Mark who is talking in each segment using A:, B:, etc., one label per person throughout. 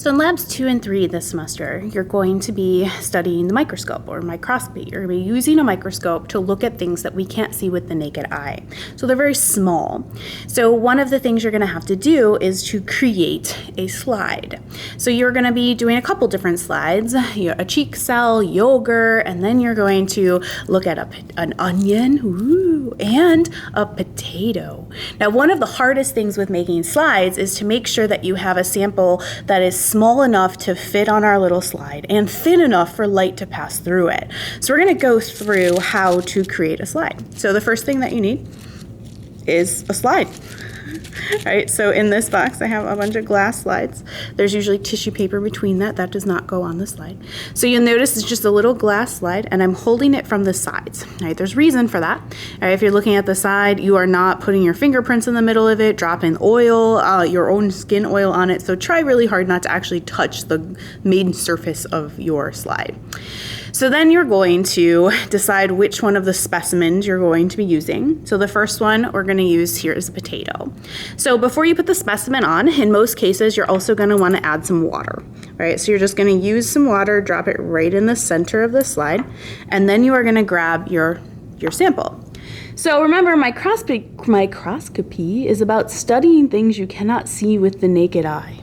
A: So in labs 2 and 3 this semester, you're going to be studying the microscope or microscopy. You're going to be using a microscope to look at things that we can't see with the naked eye. So they're very small. So one of the things you're going to have to do is to create a slide. So you're going to be doing a couple different slides, a cheek cell, yogurt, and then you're going to look at an onion, and a potato. Now, one of the hardest things with making slides is to make sure that you have a sample that is small enough to fit on our little slide and thin enough for light to pass through it. So we're going to go through how to create a slide. So the first thing that you need is a slide. All right, so in this box I have a bunch of glass slides. There's usually tissue paper between that. That does not go on the slide. So you'll notice it's just a little glass slide and I'm holding it from the sides. All right, there's reason for that. All right, if you're looking at the side, you are not putting your fingerprints in the middle of it, dropping oil, your own skin oil on it. So try really hard not to actually touch the main surface of your slide. So then you're going to decide which one of the specimens you're going to be using. So the first one we're going to use here is a potato. So before you put the specimen on, in most cases, you're also going to want to add some water, right? So you're just going to use some water, drop it right in the center of the slide, and then you are going to grab your sample. So remember, microscopy is about studying things you cannot see with the naked eye.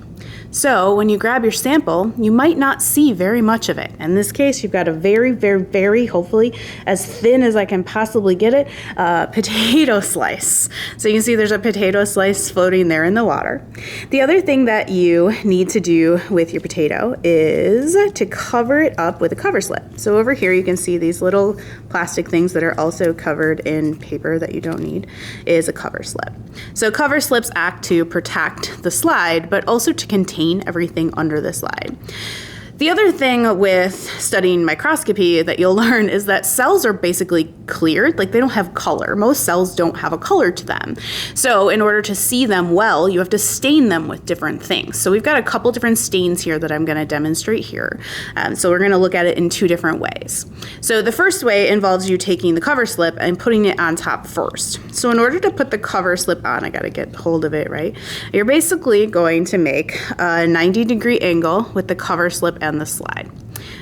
A: So when you grab your sample, you might not see very much of it. In this case, you've got a very, very, very, hopefully as thin as I can possibly get it, potato slice. So you can see there's a potato slice floating there in the water. The other thing that you need to do with your potato is to cover it up with a cover slip. So over here you can see these little plastic things that are also covered in paper that you don't need is a cover slip. So cover slips act to protect the slide, but also to contain everything under the slide. The other thing with studying microscopy that you'll learn is that cells are basically clear, like they don't have color. Most cells don't have a color to them. So in order to see them well, you have to stain them with different things. So we've got a couple different stains here that I'm going to demonstrate here. So we're going to look at it in two different ways. So the first way involves you taking the cover slip and putting it on top first. So in order to put the cover slip on, I got to get hold of it, right? You're basically going to make a 90-degree angle with the cover slip and the slide.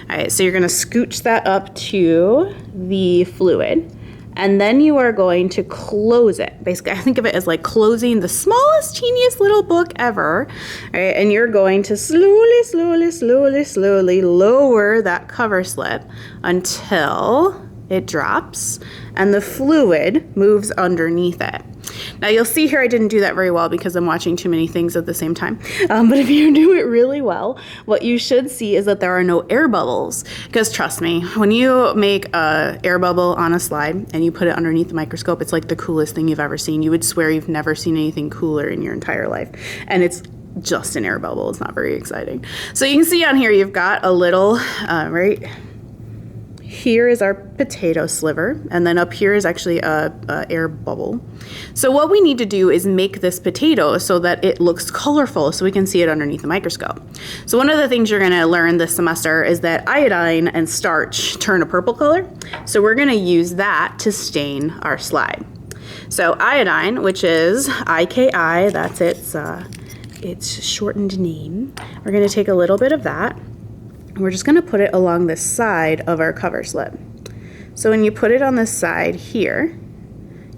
A: All right, so you're going to scooch that up to the fluid, and then you are going to close it. Basically, I think of it as like closing the smallest, teeniest little book ever. All right, and you're going to slowly lower that cover slip until it drops and the fluid moves underneath it. Now you'll see here I didn't do that very well because I'm watching too many things at the same time. But if you do it really well, what you should see is that there are no air bubbles. Because trust me, when you make an air bubble on a slide and you put it underneath the microscope, it's like the coolest thing you've ever seen. You would swear you've never seen anything cooler in your entire life. And it's just an air bubble. It's not very exciting. So you can see on here you've got a little, right here is our potato sliver, and then up here is actually a air bubble. So what we need to do is make this potato so that it looks colorful so we can see it underneath the microscope. So one of the things you're going to learn this semester is that iodine and starch turn a purple color. So we're going to use that to stain our slide. So iodine, which is IKI, that's its shortened name. We're going to take a little bit of that. We're just going to put it along the side of our cover slip. So when you put it on the side here,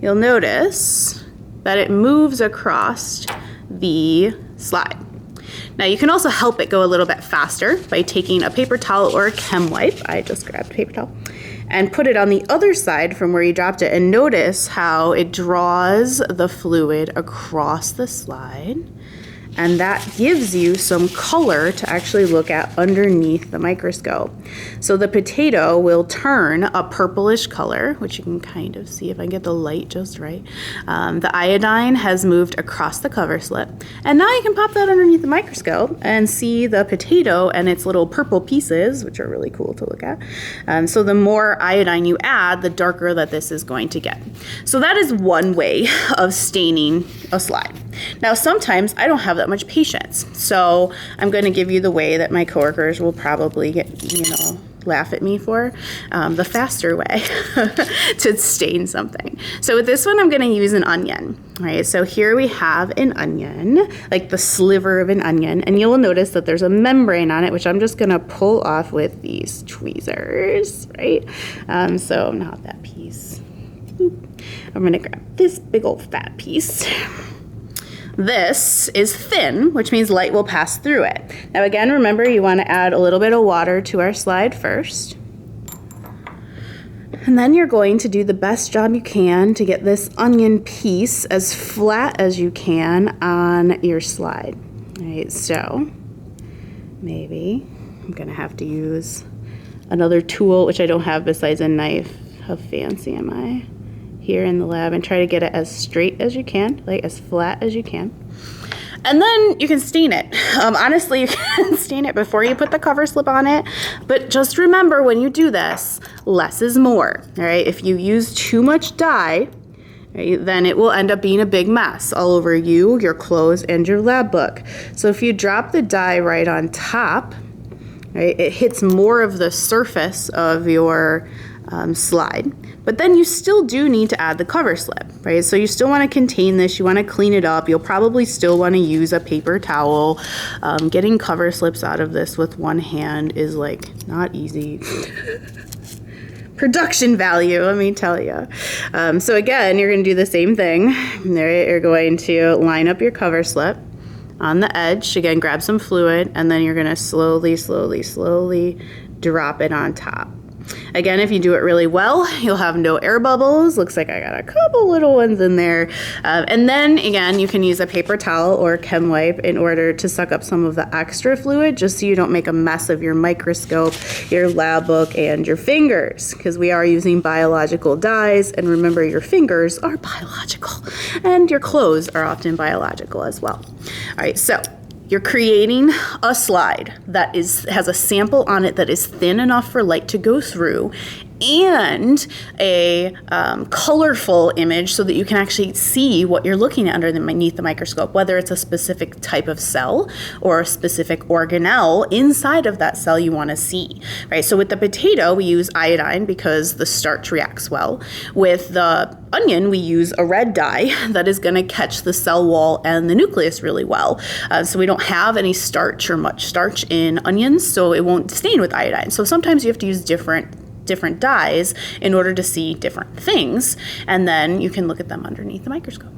A: you'll notice that it moves across the slide. Now you can also help it go a little bit faster by taking a paper towel or a chem wipe. I just grabbed a paper towel and put it on the other side from where you dropped it, and notice how it draws the fluid across the slide. And that gives you some color to actually look at underneath the microscope. So the potato will turn a purplish color, which you can kind of see if I get the light just right. The iodine has moved across the cover slip. And now you can pop that underneath the microscope and see the potato and its little purple pieces, which are really cool to look at. So the more iodine you add, the darker that this is going to get. So that is one way of staining a slide. Now sometimes I don't have that much patience, so I'm going to give you the way that my coworkers will probably get, laugh at me for, the faster way to stain something. So with this one, I'm going to use an onion. All right, so here we have an onion, like the sliver of an onion, and you'll notice that there's a membrane on it, which I'm just going to pull off with these tweezers, right? So not that piece. I'm going to grab this big old fat piece. This is thin, which means light will pass through it. Now again, remember you want to add a little bit of water to our slide first. And then you're going to do the best job you can to get this onion piece as flat as you can on your slide. All right, so maybe I'm going to have to use another tool, which I don't have besides a knife. How fancy am I? Here in the lab, and try to get it as straight as you can, like as flat as you can. And then you can stain it. Honestly, you can stain it before you put the cover slip on it, but just remember when you do this, less is more, all right? If you use too much dye, right, then it will end up being a big mess all over you, your clothes, and your lab book. So if you drop the dye right on top, right, it hits more of the surface of your slide. But then you still do need to add the cover slip, right? So you still want to contain this, you want to clean it up. You'll probably still want to use a paper towel. Getting cover slips out of this with one hand is like not easy. Production value, let me tell you. So again, you're going to do the same thing. There, you're going to line up your cover slip on the edge. Again, grab some fluid, and then you're going to slowly, slowly, slowly drop it on top. Again, if you do it really well, you'll have no air bubbles. Looks like I got a couple little ones in there. And then again, you can use a paper towel or a chem wipe in order to suck up some of the extra fluid, just so you don't make a mess of your microscope, your lab book, and your fingers, because we are using biological dyes. And remember, your fingers are biological, and your clothes are often biological as well. All right, so you're creating a slide that has a sample on it that is thin enough for light to go through, and a colorful image so that you can actually see what you're looking at underneath the microscope, whether it's a specific type of cell or a specific organelle inside of that cell you want to see, right? So with the potato, we use iodine because the starch reacts well. With the onion, we use a red dye that is going to catch the cell wall and the nucleus really well. So we don't have any starch or much starch in onions, so it won't stain with iodine. So sometimes you have to use different dyes in order to see different things, and then you can look at them underneath the microscope.